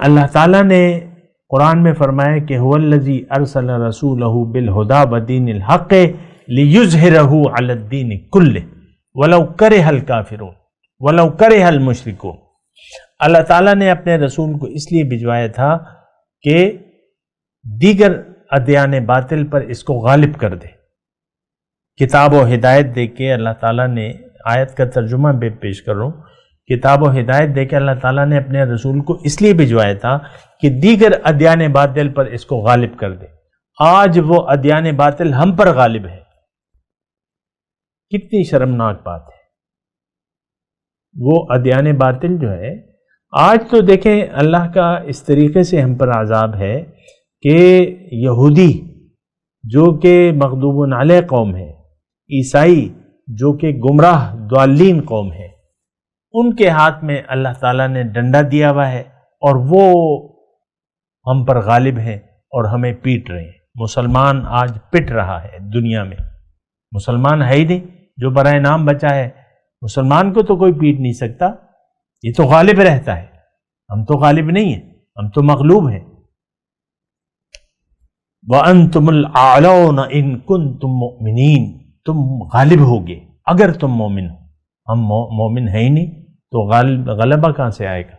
اللہ تعالیٰ نے قرآن میں فرمایا کہ هو الذی ارسل رسولہ بالہدی ودین الحق لیظہرہ علی الدین کلہ ولو کرہ الکافرون ولو کرہ المشرکون۔ اللہ تعالیٰ نے اپنے رسول کو اس لیے بھجوایا تھا کہ دیگر ادیان باطل پر اس کو غالب کر دے۔ کتاب و ہدایت دے کے اللہ تعالیٰ نے، آیت کا ترجمہ بھی پیش کر رہا ہوں، کتاب و ہدایت دے کے اللہ تعالیٰ نے اپنے رسول کو اس لیے بھجوایا تھا کہ دیگر ادیان باطل پر اس کو غالب کر دے۔ آج وہ ادیان باطل ہم پر غالب ہے، کتنی شرمناک بات ہے۔ وہ ادیان باطل جو ہے آج تو دیکھیں اللہ کا اس طریقے سے ہم پر عذاب ہے کہ یہودی جو کہ مغضوب علیہ قوم ہے، عیسائی جو کہ گمراہ ضالین قوم ہے، ان کے ہاتھ میں اللہ تعالیٰ نے ڈنڈا دیا ہوا ہے اور وہ ہم پر غالب ہیں اور ہمیں پیٹ رہے ہیں۔ مسلمان آج پٹ رہا ہے دنیا میں، مسلمان ہے ہی نہیں جو برائے نام بچا ہے۔ مسلمان کو تو کوئی پیٹ نہیں سکتا، یہ تو غالب رہتا ہے، ہم تو غالب نہیں ہیں، ہم تو مغلوب ہیں۔ وَأَنْتُمُ الْأَعْلَوْنَ إِن كُنتُم مُؤْمِنِينَ، تم غالب ہوگے اگر تم مومن ہو۔ ہم مومن ہیں ہی نہیں تو غلبہ کہاں سے آئے گا؟